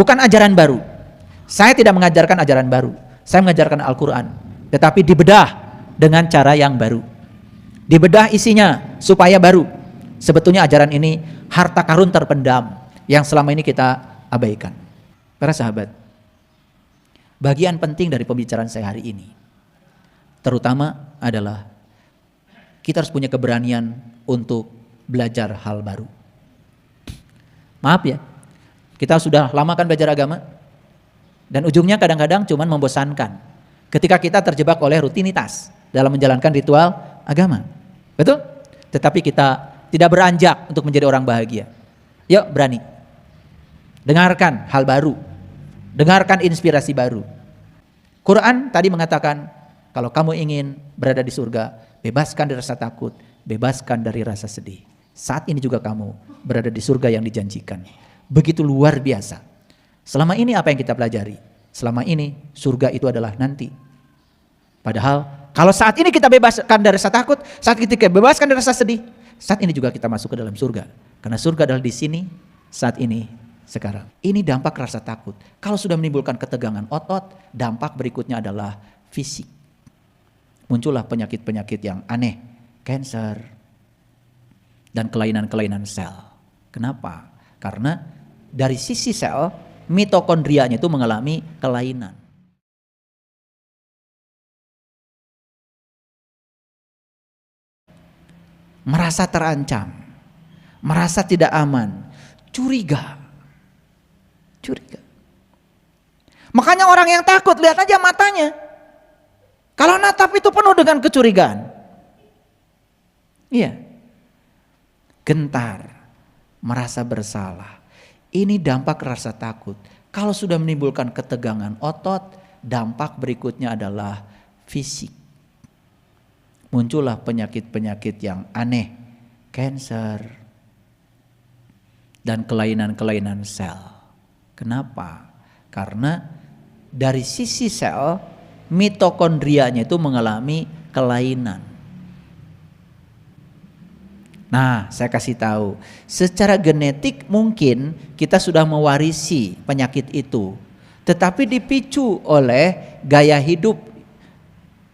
Bukan ajaran baru. Saya tidak mengajarkan ajaran baru. Saya mengajarkan Al-Quran. Tetapi dibedah dengan cara yang baru. Dibedah isinya supaya baru. Sebetulnya ajaran ini harta karun terpendam yang selama ini kita abaikan. Para sahabat, bagian penting dari pembicaraan saya hari ini terutama adalah kita harus punya keberanian untuk belajar hal baru. Maaf ya, kita sudah lama kan belajar agama dan ujungnya kadang-kadang cuman membosankan ketika kita terjebak oleh rutinitas dalam menjalankan ritual agama. Betul? Tetapi kita tidak beranjak untuk menjadi orang bahagia. Yuk berani. Dengarkan hal baru. Dengarkan inspirasi baru. Quran tadi mengatakan, kalau kamu ingin berada di surga, bebaskan dari rasa takut, bebaskan dari rasa sedih. Saat ini juga kamu berada di surga yang dijanjikan. Begitu luar biasa. Selama ini apa yang kita pelajari? Selama ini surga itu adalah nanti. Padahal kalau saat ini kita bebaskan dari rasa takut, saat kita bebaskan dari rasa sedih, saat ini juga kita masuk ke dalam surga. Karena surga adalah di sini, saat ini, sekarang. Ini dampak rasa takut. Kalau sudah menimbulkan ketegangan otot, dampak berikutnya adalah fisik. Muncullah penyakit-penyakit yang aneh, kanker, dan kelainan-kelainan sel. Kenapa? Karena dari sisi sel, mitokondrianya itu mengalami kelainan. Merasa terancam, merasa tidak aman, curiga. Makanya orang yang takut, lihat aja matanya. Kalau natap itu penuh dengan kecurigaan. Iya. Gentar, merasa bersalah. Ini dampak rasa takut. Kalau sudah menimbulkan ketegangan otot, dampak berikutnya adalah fisik. Muncullah penyakit-penyakit yang aneh, kanker, dan kelainan-kelainan sel. Kenapa? Karena dari sisi sel, mitokondrianya itu mengalami kelainan. Nah, saya kasih tahu, secara genetik mungkin kita sudah mewarisi penyakit itu, tetapi dipicu oleh gaya hidup.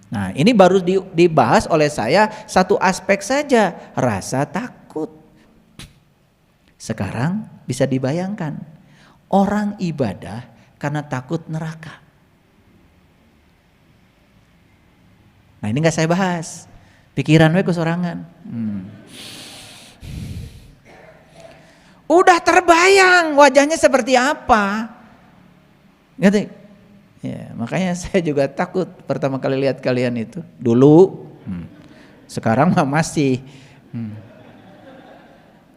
Nah, ini baru dibahas oleh saya satu aspek saja, rasa takut. Sekarang bisa dibayangkan, orang ibadah karena takut neraka. Nah, ini gak saya bahas, pikiran we kesorangan. Udah terbayang wajahnya seperti apa, gitu. Ya, makanya saya juga takut pertama kali lihat kalian itu dulu. Sekarang mah masih.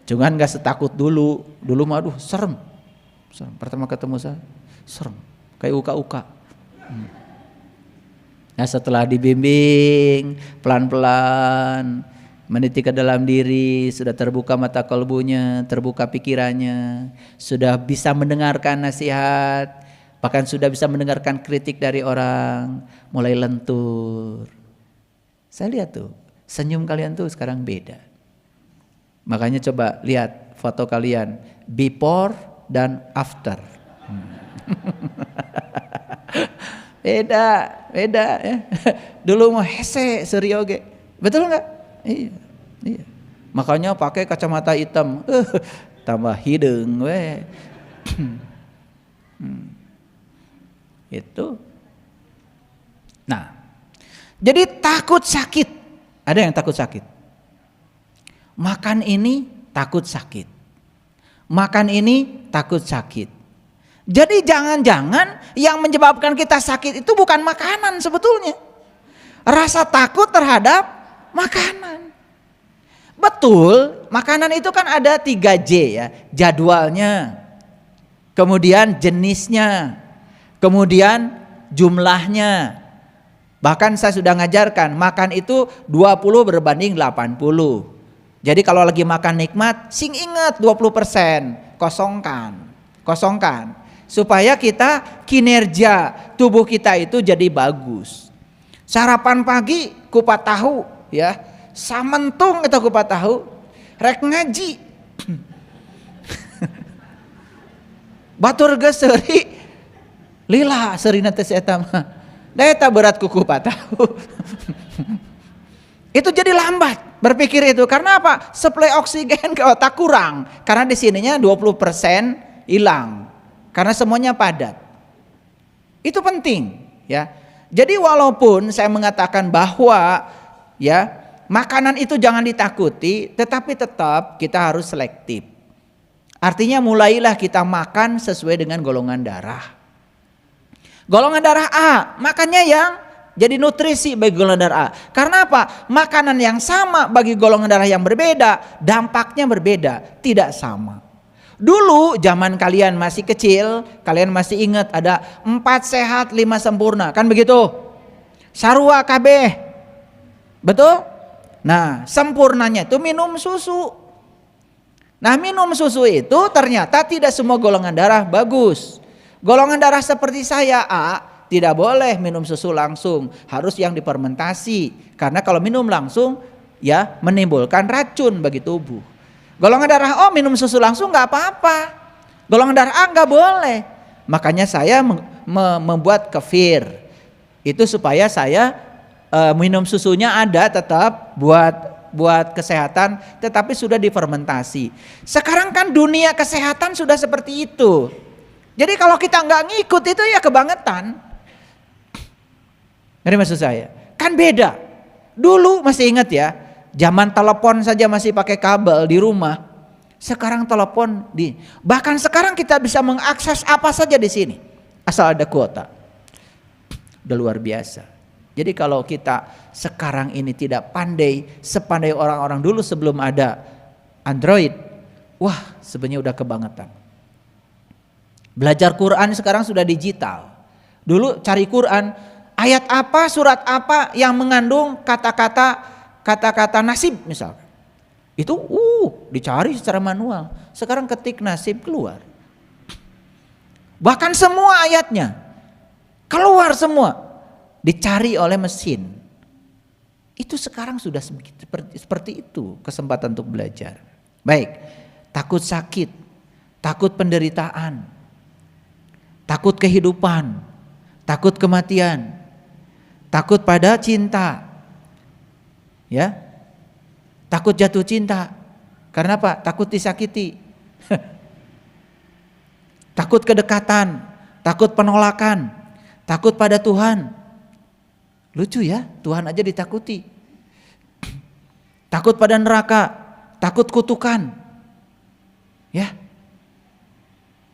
Cuman gak setakut dulu. Dulu mah aduh serem. Pertama ketemu saya serem, kayak uka-uka. Nah, setelah dibimbing pelan-pelan, meniti ke dalam diri, sudah terbuka mata kalbunya, terbuka pikirannya, sudah bisa mendengarkan nasihat, bahkan sudah bisa mendengarkan kritik dari orang, mulai lentur. Saya lihat tuh, senyum kalian tuh sekarang beda. Makanya coba lihat foto kalian, before dan after. Beda ya. Dulu mah hese serioge. Betul enggak? Iya. Makanya pakai kacamata hitam. Tambah hidung we. Itu. Nah, jadi takut sakit. Ada yang takut sakit. Makan ini takut sakit. Makan ini takut sakit. Jadi jangan-jangan yang menyebabkan kita sakit itu bukan makanan sebetulnya. Rasa takut terhadap makanan. Betul, makanan itu kan ada 3J ya. Jadwalnya, kemudian jenisnya, kemudian jumlahnya. Bahkan saya sudah ngajarkan, makan itu 20 berbanding 80. Jadi kalau lagi makan nikmat, sing ingat 20%, kosongkan. Supaya kita kinerja tubuh kita itu jadi bagus. Sarapan pagi kupat tahu ya, samentung itu kupat tahu, rek ngaji. Batur geus seuri lila seurina teh eta mah. Da eta berat kuku patahu. Itu jadi lambat berpikir itu. Karena apa? Suplai oksigen ke otak kurang. Karena di sininya 20% hilang. Karena semuanya padat. Itu penting, ya. Jadi walaupun saya mengatakan bahwa ya, makanan itu jangan ditakuti, tetapi tetap kita harus selektif. Artinya mulailah kita makan sesuai dengan golongan darah. Golongan darah A, makannya yang jadi nutrisi bagi golongan darah A. Karena apa? Makanan yang sama bagi golongan darah yang berbeda, dampaknya berbeda, tidak sama. Dulu zaman kalian masih kecil, kalian masih ingat ada 4 sehat 5 sempurna, kan begitu? Sarua kabeh. Betul? Nah, sempurnanya itu minum susu. Nah, minum susu itu ternyata tidak semua golongan darah bagus. Golongan darah seperti saya A tidak boleh minum susu langsung, harus yang difermentasi. Karena kalau minum langsung ya menimbulkan racun bagi tubuh. Golongan darah O minum susu langsung nggak apa-apa. Golongan darah A nggak boleh. Makanya saya membuat kefir. Itu supaya saya minum susunya ada tetap buat kesehatan, tetapi sudah difermentasi. Sekarang kan dunia kesehatan sudah seperti itu. Jadi kalau kita nggak ngikut itu ya kebangetan. Ngerti maksud saya? Kan beda. Dulu masih ingat ya, zaman telepon saja masih pakai kabel di rumah. Sekarang telepon bahkan sekarang kita bisa mengakses apa saja di sini asal ada kuota. Udah luar biasa. Jadi kalau kita sekarang ini tidak sepandai orang-orang dulu sebelum ada Android, wah sebenarnya udah kebangetan. Belajar Quran sekarang sudah digital. Dulu cari Quran, ayat apa, surat apa yang mengandung kata-kata nasib misalkan. Itu dicari secara manual. Sekarang ketik nasib keluar. Bahkan semua ayatnya keluar semua. Dicari oleh mesin. Itu sekarang sudah seperti itu kesempatan untuk belajar. Baik, takut sakit, takut penderitaan, takut kehidupan, takut kematian, takut pada cinta, ya, takut jatuh cinta. Karena apa? Takut disakiti. Takut kedekatan, takut penolakan, takut pada Tuhan. Lucu ya, Tuhan aja ditakuti. Takut pada neraka, takut kutukan. Ya.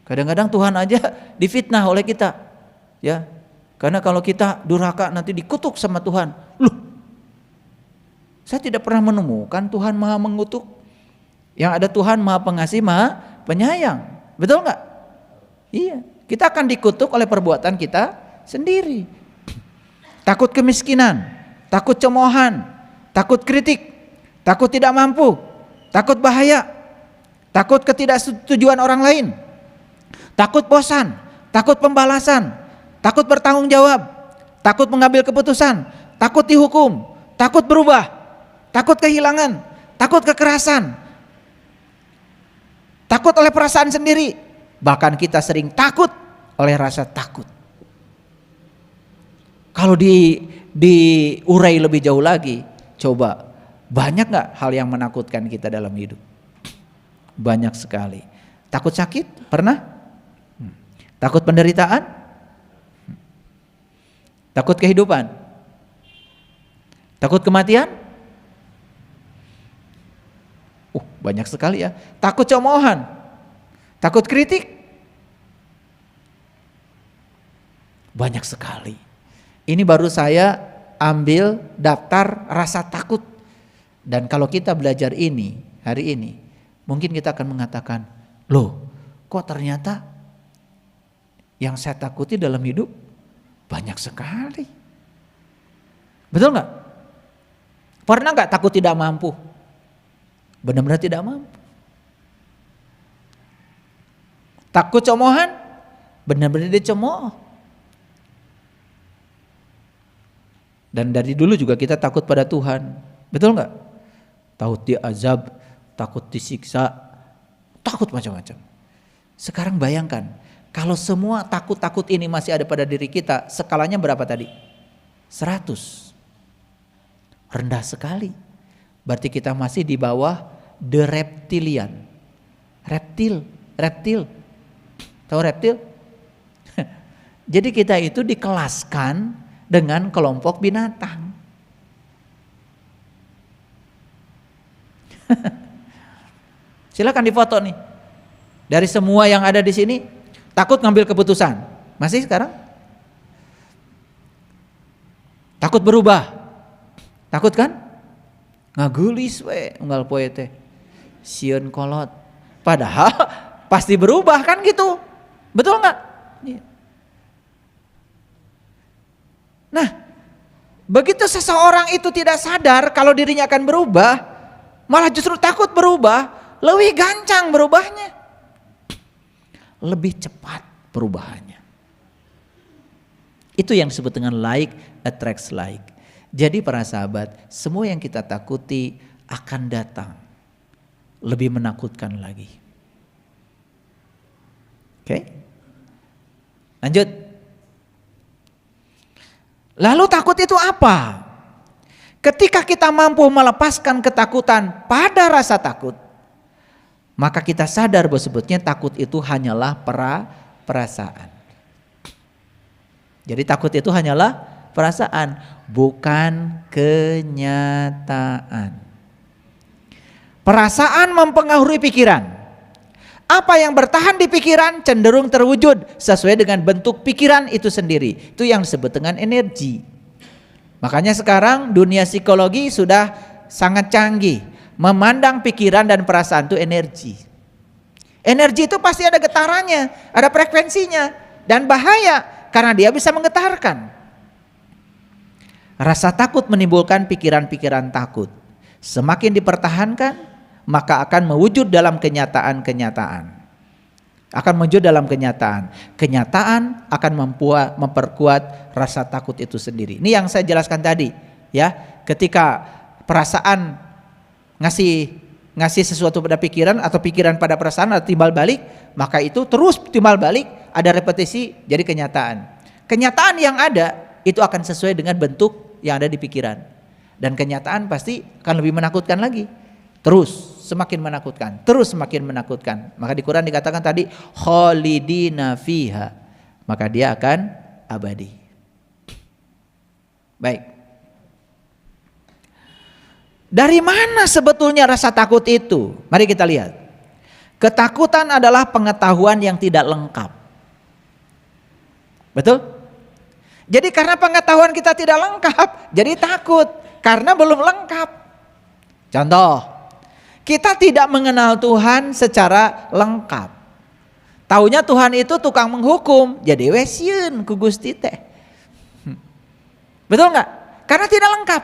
Kadang-kadang Tuhan aja difitnah oleh kita. Ya. Karena kalau kita durhaka nanti dikutuk sama Tuhan. Loh. Saya tidak pernah menemukan Tuhan Maha mengutuk. Yang ada Tuhan Maha Pengasih, Maha Penyayang. Betul enggak? Iya. Kita akan dikutuk oleh perbuatan kita sendiri. Takut kemiskinan, takut cemoohan, takut kritik, takut tidak mampu, takut bahaya, takut ketidaksetujuan orang lain, takut bosan, takut pembalasan, takut bertanggung jawab, takut mengambil keputusan, takut dihukum, takut berubah, takut kehilangan, takut kekerasan, takut oleh perasaan sendiri. Bahkan kita sering takut oleh rasa takut. Kalau diurai lebih jauh lagi, coba banyak gak hal yang menakutkan kita dalam hidup? Banyak sekali. Takut sakit? Pernah? Takut penderitaan? Takut kehidupan? Takut kematian? Banyak sekali ya. Takut cemoohan? Takut kritik? Banyak sekali. Ini baru saya ambil daftar rasa takut. Dan kalau kita belajar ini hari ini, mungkin kita akan mengatakan, loh kok ternyata yang saya takuti dalam hidup banyak sekali. Betul gak? Pernah gak takut tidak mampu? Benar-benar tidak mampu. Takut cemoohan? Benar-benar dicemooh. Dan dari dulu juga kita takut pada Tuhan. Betul gak? Takut diazab, takut disiksa, takut macam-macam. Sekarang bayangkan, Kalau semua takut-takut ini masih ada pada diri kita, skalanya berapa tadi? 100. Rendah sekali. Berarti kita masih di bawah the reptilian. Reptil. Tahu reptil? Jadi kita itu dikelaskan dengan kelompok binatang. Silakan difoto nih. Dari semua yang ada di sini, takut ngambil keputusan. Masih sekarang? Takut berubah. Takut kan? Ngagulis we unggal poe teh. Sieun kolot. Padahal pasti berubah kan gitu. Betul enggak? Nah, begitu seseorang itu tidak sadar kalau dirinya akan berubah, malah justru takut berubah, lebih gancang berubahnya. Lebih cepat perubahannya. Itu yang disebut dengan like attracts like. Jadi para sahabat, semua yang kita takuti akan datang lebih menakutkan lagi. Oke? Lanjut. Lalu takut itu apa? Ketika kita mampu melepaskan ketakutan pada rasa takut, maka kita sadar bahwa sebetulnya takut itu hanyalah perasaan. Jadi takut itu hanyalah perasaan, bukan kenyataan. Perasaan mempengaruhi pikiran. Apa yang bertahan di pikiran cenderung terwujud sesuai dengan bentuk pikiran itu sendiri. Itu yang disebut dengan energi. Makanya sekarang dunia psikologi sudah sangat canggih. Memandang pikiran dan perasaan itu energi. Energi itu pasti ada getarannya, ada frekuensinya. Dan bahaya karena dia bisa menggetarkan. Rasa takut menimbulkan pikiran-pikiran takut. Semakin dipertahankan, maka akan mewujud dalam kenyataan-kenyataan. Akan mewujud dalam kenyataan. Kenyataan akan memperkuat rasa takut itu sendiri. Ini yang saya jelaskan tadi, ya. Ketika perasaan ngasih sesuatu pada pikiran atau pikiran pada perasaan atau timbal balik, maka itu terus timbal balik, ada repetisi jadi kenyataan. Kenyataan yang ada itu akan sesuai dengan bentuk yang ada di pikiran. Dan kenyataan pasti akan lebih menakutkan lagi. Terus semakin menakutkan, terus semakin menakutkan. Maka di Quran dikatakan tadi khalidina fiha, maka dia akan abadi. Baik. Dari mana sebetulnya rasa takut itu? Mari kita lihat. Ketakutan adalah pengetahuan yang tidak lengkap. Betul? Jadi karena pengetahuan kita tidak lengkap, jadi takut karena belum lengkap. Contoh, kita tidak mengenal Tuhan secara lengkap. Taunya Tuhan itu tukang menghukum, jadi wesieun ku Gusti teh. Betul nggak? Karena tidak lengkap.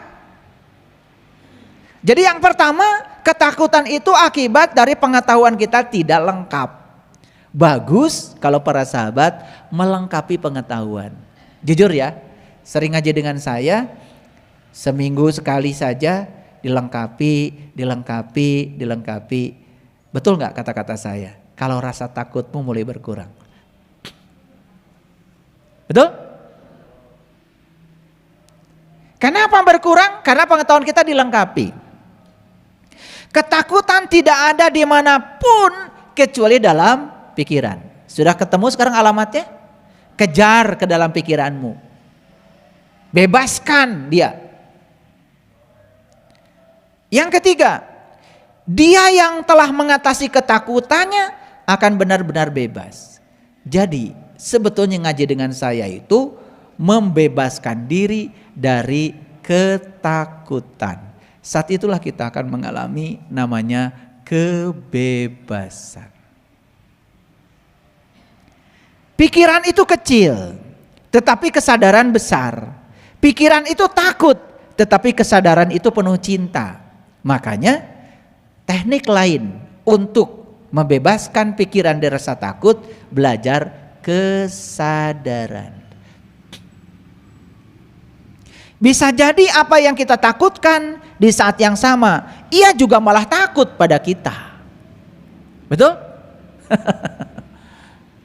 Jadi yang pertama, ketakutan itu akibat dari pengetahuan kita tidak lengkap. Bagus kalau para sahabat melengkapi pengetahuan. Jujur ya, sering ngaji dengan saya, seminggu sekali saja dilengkapi. Betul nggak kata-kata saya? Kalau rasa takutmu mulai berkurang. Betul? Kenapa berkurang? Karena pengetahuan kita dilengkapi. Ketakutan tidak ada dimanapun kecuali dalam pikiran. Sudah ketemu sekarang alamatnya? Kejar ke dalam pikiranmu. Bebaskan dia. Yang ketiga, dia yang telah mengatasi ketakutannya akan benar-benar bebas. Jadi sebetulnya ngaji dengan saya itu membebaskan diri dari ketakutan. Saat itulah kita akan mengalami namanya kebebasan. Pikiran itu kecil, tetapi kesadaran besar. Pikiran itu takut, tetapi kesadaran itu penuh cinta. Makanya teknik lain untuk membebaskan pikiran dari rasa takut, belajar kesadaran. Bisa jadi apa yang kita takutkan di saat yang sama, ia juga malah takut pada kita. Betul?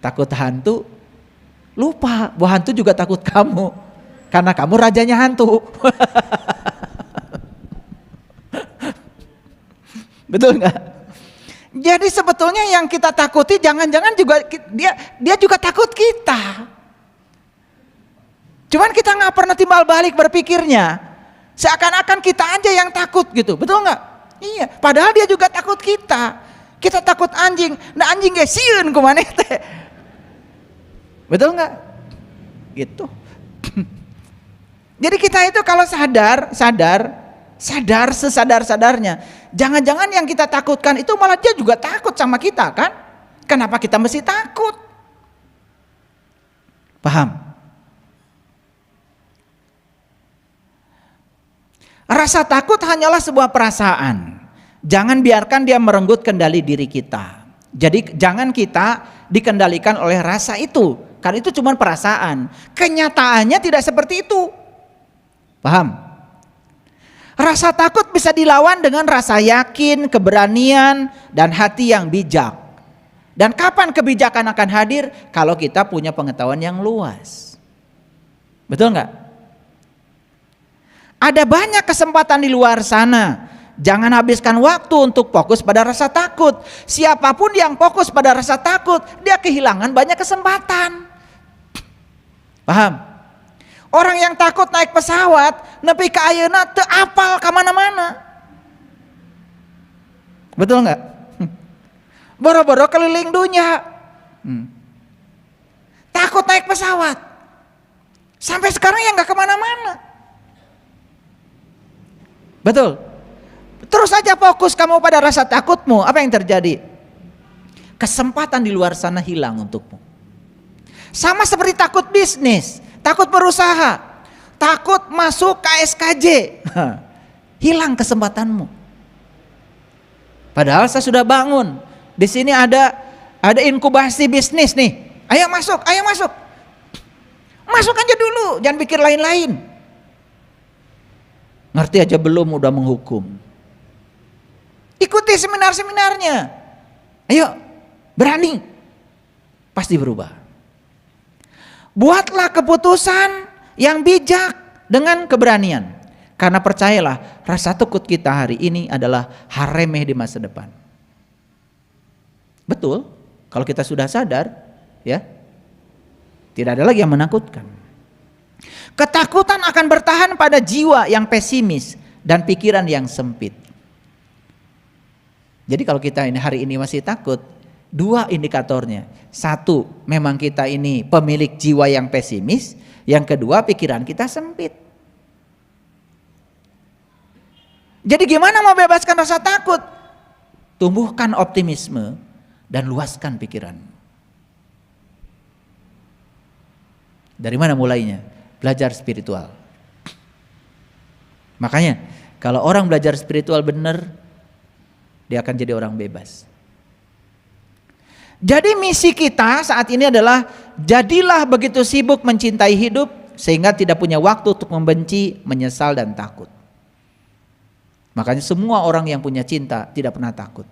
takut hantu, lupa bahwa hantu juga takut kamu. Karena kamu rajanya hantu. Betul nggak? Jadi sebetulnya yang kita takuti jangan-jangan juga dia juga takut kita. Cuman kita nggak pernah timbal balik berpikirnya. Seakan-akan kita aja yang takut gitu, betul nggak? Iya, padahal dia juga takut kita. Kita takut anjing, nah anjing gak sieun kumaneh teh. Betul nggak? Gitu. Jadi kita itu kalau sadar sesadar-sadarnya. Jangan-jangan yang kita takutkan itu malah dia juga takut sama kita kan? Kenapa kita mesti takut? Paham? Rasa takut hanyalah sebuah perasaan. Jangan biarkan dia merenggut kendali diri kita. Jadi jangan kita dikendalikan oleh rasa itu. Karena itu cuma perasaan. Kenyataannya tidak seperti itu. Paham? Rasa takut bisa dilawan dengan rasa yakin, keberanian, dan hati yang bijak. Dan kapan kebijakan akan hadir? Kalau kita punya pengetahuan yang luas. Betul nggak? Ada banyak kesempatan di luar sana. Jangan habiskan waktu untuk fokus pada rasa takut. Siapapun yang fokus pada rasa takut, dia kehilangan banyak kesempatan. Paham? Orang yang takut naik pesawat, nepi ka ayeuna teu apal ka mana-mana. Betul nggak? Boro-boro keliling dunia. Takut naik pesawat. Sampai sekarang ya nggak kemana-mana. Betul. Terus aja fokus kamu pada rasa takutmu. Apa yang terjadi? Kesempatan di luar sana hilang untukmu. Sama seperti takut bisnis, takut berusaha, takut masuk KSKJ. Hilang kesempatanmu. Padahal saya sudah bangun. Di sini ada inkubasi bisnis nih. Ayo masuk, ayo masuk. Masuk aja dulu, jangan pikir lain-lain. Ngerti aja belum udah menghukum. Ikuti seminar-seminarnya. Ayo, berani. Pasti berubah. Buatlah keputusan yang bijak dengan keberanian. Karena percayalah, rasa takut kita hari ini adalah hal remeh di masa depan. Betul, kalau kita sudah sadar, ya, tidak ada lagi yang menakutkan. Ketakutan akan bertahan pada jiwa yang pesimis dan pikiran yang sempit. Jadi kalau kita ini hari ini masih takut, dua indikatornya. Satu, memang kita ini pemilik jiwa yang pesimis. Yang kedua, pikiran kita sempit. Jadi gimana mau bebaskan rasa takut? Tumbuhkan optimisme dan luaskan pikiran. Dari mana mulainya? Belajar spiritual. Makanya kalau orang belajar spiritual benar, dia akan jadi orang bebas. Jadi misi kita saat ini adalah jadilah begitu sibuk mencintai hidup sehingga tidak punya waktu untuk membenci, menyesal dan takut. Makanya semua orang yang punya cinta tidak pernah takut.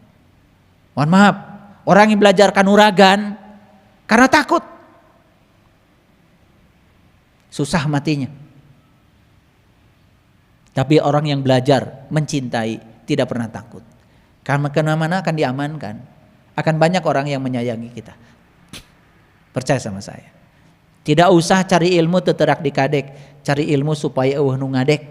Mohon maaf, orang yang belajar kanuragan karena takut, susah matinya. Tapi orang yang belajar mencintai tidak pernah takut. Karena kemana-mana akan diamankan. Akan banyak orang yang menyayangi kita. Percaya sama saya. Tidak usah cari ilmu teterak dikadek, cari ilmu supaya eueuh nu ngadek.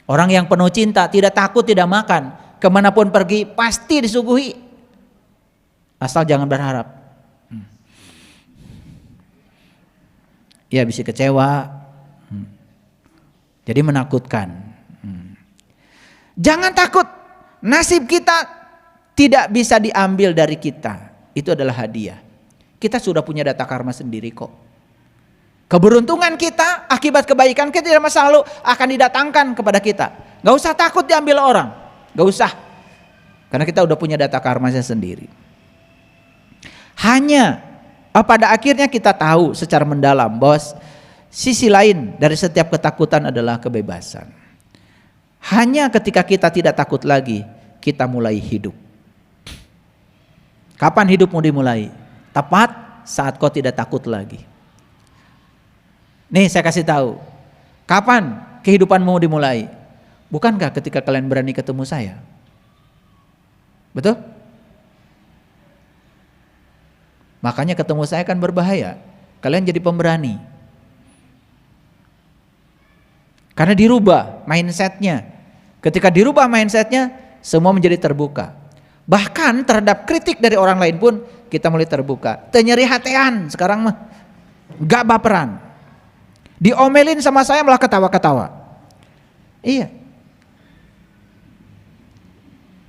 Orang yang penuh cinta tidak takut, tidak makan, kemanapun pergi pasti disuguhi. Asal jangan berharap. Ya bisa kecewa. Jadi menakutkan. Jangan takut. Nasib kita tidak bisa diambil dari kita. Itu adalah hadiah. Kita sudah punya data karma sendiri kok. Keberuntungan kita akibat kebaikan kita di masa lalu akan didatangkan kepada kita. Gak usah takut diambil orang. Gak usah. Karena kita udah punya data karmanya sendiri. Hanya pada akhirnya kita tahu secara mendalam bahwa sisi lain dari setiap ketakutan adalah kebebasan. Hanya ketika kita tidak takut lagi, kita mulai hidup. Kapan hidupmu dimulai? Tepat saat kau tidak takut lagi. Nih saya kasih tahu, kapan kehidupanmu dimulai? Bukankah ketika kalian berani ketemu saya? Betul? Makanya ketemu saya kan berbahaya. Kalian jadi pemberani. Karena dirubah mindsetnya. Ketika dirubah mindsetnya, semua menjadi terbuka. Bahkan terhadap kritik dari orang lain pun kita mulai terbuka. Tenyeri hatean sekarang mah, gak baperan. Diomelin sama saya malah ketawa-ketawa. Iya.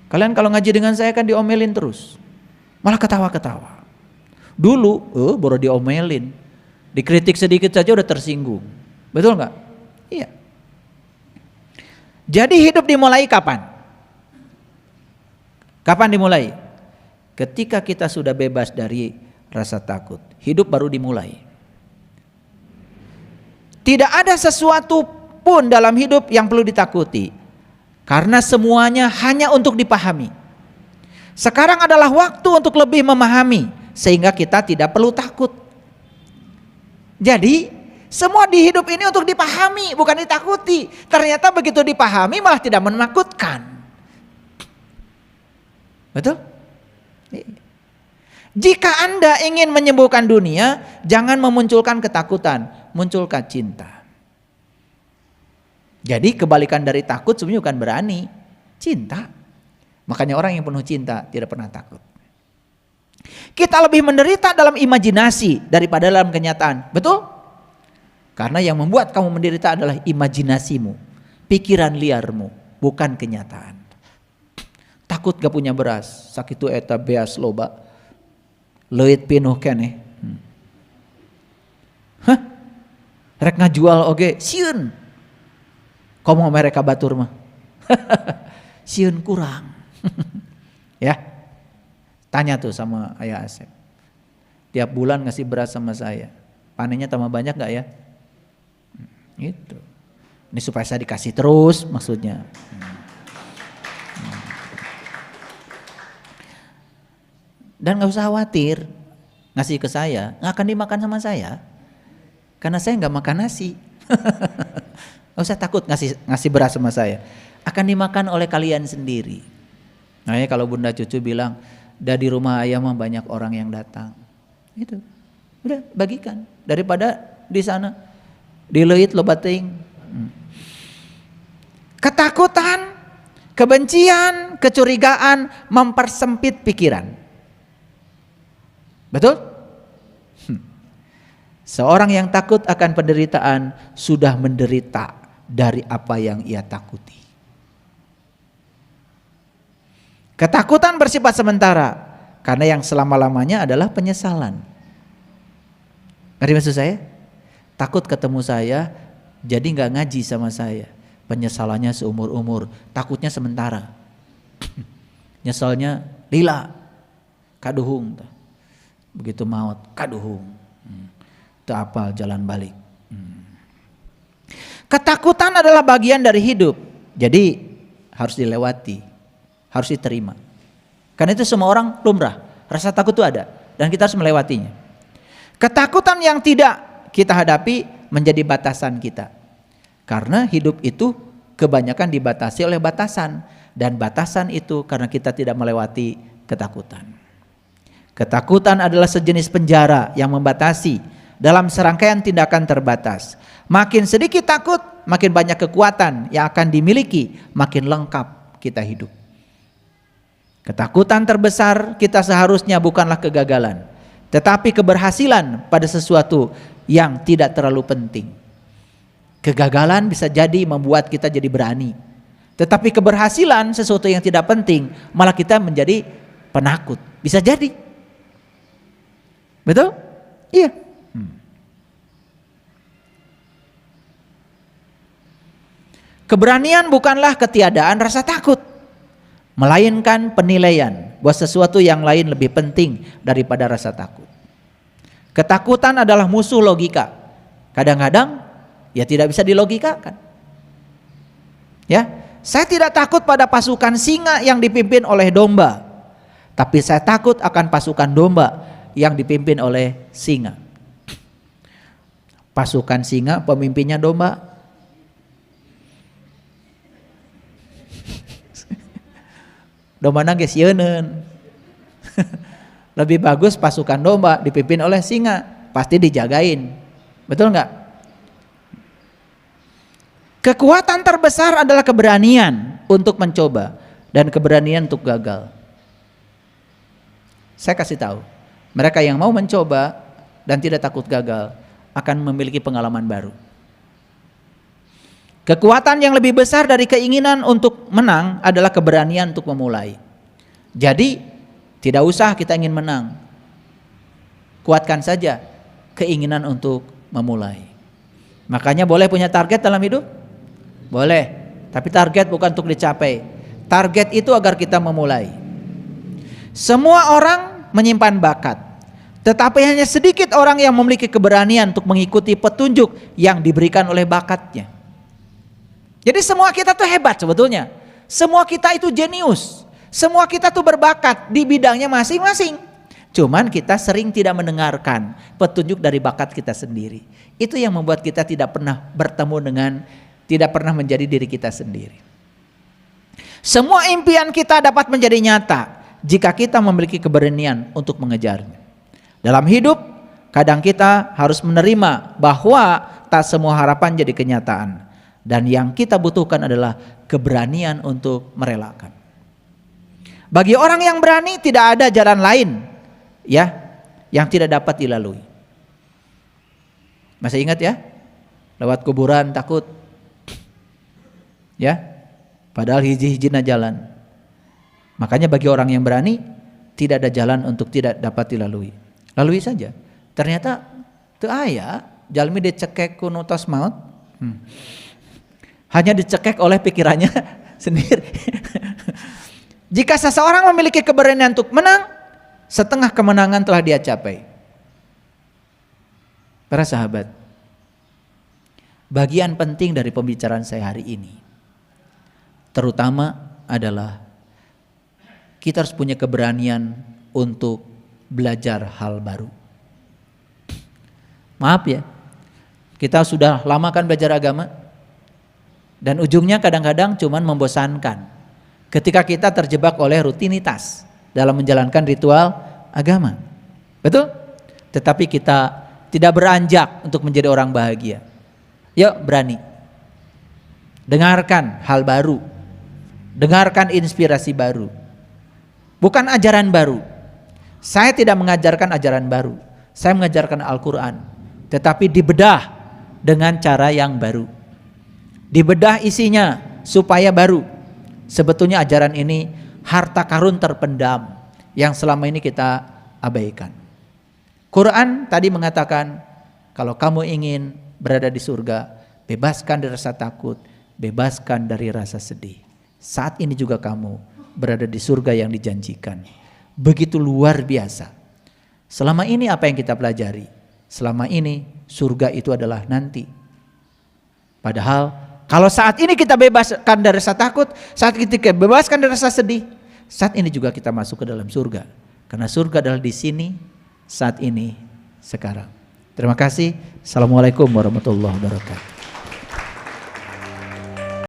Kalian kalau ngaji dengan saya kan diomelin terus, malah ketawa-ketawa. Dulu, baru diomelin, dikritik sedikit saja udah tersinggung. Betul nggak? Iya. Jadi hidup dimulai kapan? Kapan dimulai? Ketika kita sudah bebas dari rasa takut, hidup baru dimulai. Tidak ada sesuatu pun dalam hidup yang perlu ditakuti, karena semuanya hanya untuk dipahami. Sekarang adalah waktu untuk lebih memahami, sehingga kita tidak perlu takut. Jadi semua di hidup ini untuk dipahami, bukan ditakuti. Ternyata begitu dipahami malah tidak menakutkan. Betul? Jika Anda ingin menyembuhkan dunia, jangan memunculkan ketakutan, munculkan cinta. Jadi kebalikan dari takut sebenarnya bukan berani, cinta. Makanya orang yang penuh cinta tidak pernah takut. Kita lebih menderita dalam imajinasi daripada dalam kenyataan, betul? Karena yang membuat kamu menderita adalah imajinasimu, pikiran liarmu, bukan kenyataan. Takut gak punya beras, sakitu eta beas loba, leuit pinuh keneh. Hah? Rek ngajual oge, sieun. Komo mereka batur mah. Sieun kurang. Ya. Tanya tuh sama Ayah Asep. Tiap bulan ngasih beras sama saya. Panennya tambah banyak gak ya? Itu. Ini supaya saya dikasih terus maksudnya. Dan gak usah khawatir. Ngasih ke saya, gak akan dimakan sama saya. Karena saya gak makan nasi. Gak usah takut ngasih beras sama saya. Akan dimakan oleh kalian sendiri. Makanya kalau Bunda Cucu bilang, di rumah ayah mah banyak orang yang datang. Itu. Udah bagikan. Daripada di sana. Dileuit loba teuing. Ketakutan, kebencian, kecurigaan mempersempit pikiran. Betul? Seorang yang takut akan penderitaan sudah menderita dari apa yang ia takuti. Ketakutan bersifat sementara, karena yang selama-lamanya adalah penyesalan. Ngerti maksud saya? Takut ketemu saya, jadi gak ngaji sama saya. Penyesalannya seumur-umur, takutnya sementara. Nyesalnya lila, kaduhung. Begitu maut, kaduhung. Tak apal jalan balik. Ketakutan adalah bagian dari hidup. Jadi harus dilewati, harus diterima. Karena itu semua orang lumrah. Rasa takut itu ada dan kita harus melewatinya. Ketakutan yang tidak kita hadapi menjadi batasan kita. Karena hidup itu kebanyakan dibatasi oleh batasan. Dan batasan itu karena kita tidak melewati ketakutan. Ketakutan adalah sejenis penjara yang membatasi dalam serangkaian tindakan terbatas. Makin sedikit takut, makin banyak kekuatan yang akan dimiliki, makin lengkap kita hidup. Ketakutan terbesar kita seharusnya bukanlah kegagalan, tetapi keberhasilan pada sesuatu yang tidak terlalu penting. Kegagalan bisa jadi membuat kita jadi berani, tetapi keberhasilan sesuatu yang tidak penting malah kita menjadi penakut. Bisa jadi. Betul? Iya. Keberanian bukanlah ketiadaan rasa takut, melainkan penilaian bahwa sesuatu yang lain lebih penting daripada rasa takut. Ketakutan adalah musuh logika. Kadang-kadang ya tidak bisa dilogikakan. Ya, saya tidak takut pada pasukan singa yang dipimpin oleh domba. Tapi saya takut akan pasukan domba yang dipimpin oleh singa. Pasukan singa, pemimpinnya domba. Domba nangis yeun. Lebih bagus pasukan domba dipimpin oleh singa, pasti dijagain. Betul nggak? Kekuatan terbesar adalah keberanian untuk mencoba dan keberanian untuk gagal. Saya kasih tahu, mereka yang mau mencoba dan tidak takut gagal akan memiliki pengalaman baru. Kekuatan yang lebih besar dari keinginan untuk menang adalah keberanian untuk memulai. Jadi tidak usah kita ingin menang, kuatkan saja keinginan untuk memulai. Makanya boleh punya target dalam hidup? Boleh, tapi target bukan untuk dicapai. Target itu agar kita memulai. Semua orang menyimpan bakat, tetapi hanya sedikit orang yang memiliki keberanian untuk mengikuti petunjuk yang diberikan oleh bakatnya. Jadi semua kita tuh hebat sebetulnya. Semua kita itu jenius. Semua kita tuh berbakat di bidangnya masing-masing. Cuman kita sering tidak mendengarkan petunjuk dari bakat kita sendiri. Itu yang membuat kita tidak pernah bertemu dengan, tidak pernah menjadi diri kita sendiri. Semua impian kita dapat menjadi nyata jika kita memiliki keberanian untuk mengejarnya. Dalam hidup, kadang kita harus menerima bahwa tak semua harapan jadi kenyataan. Dan yang kita butuhkan adalah keberanian untuk merelakan. Bagi orang yang berani tidak ada jalan lain ya yang tidak dapat dilalui. Masih ingat ya? Lewat kuburan takut. Ya? Padahal hiji-hijina jalan. Makanya bagi orang yang berani tidak ada jalan untuk tidak dapat dilalui. Lalui saja. Ternyata teu aya jalmi dicekek ku nu tos maut. Hanya dicekek oleh pikirannya sendiri. Jika seseorang memiliki keberanian untuk menang, setengah kemenangan telah dia capai. Para sahabat, bagian penting dari pembicaraan saya hari ini terutama adalah kita harus punya keberanian untuk belajar hal baru. Maaf ya, kita sudah lama kan belajar agama dan ujungnya kadang-kadang cuman membosankan ketika kita terjebak oleh rutinitas dalam menjalankan ritual agama. Betul? Tetapi kita tidak beranjak untuk menjadi orang bahagia. Yuk berani. Dengarkan hal baru. Dengarkan inspirasi baru. Bukan ajaran baru. Saya tidak mengajarkan ajaran baru. Saya mengajarkan Al-Quran. Tetapi dibedah dengan cara yang baru. Dibedah isinya supaya baru. Sebetulnya ajaran ini harta karun terpendam yang selama ini kita abaikan. Quran tadi mengatakan kalau kamu ingin berada di surga, bebaskan dari rasa takut, bebaskan dari rasa sedih. Saat ini juga kamu berada di surga yang dijanjikan. Begitu luar biasa. Selama ini apa yang kita pelajari? Selama ini surga itu adalah nanti. Padahal kalau saat ini kita bebaskan dari rasa takut, saat kita bebaskan dari rasa sedih, saat ini juga kita masuk ke dalam surga. Karena surga adalah di sini, saat ini, sekarang. Terima kasih. Assalamualaikum warahmatullahi wabarakatuh.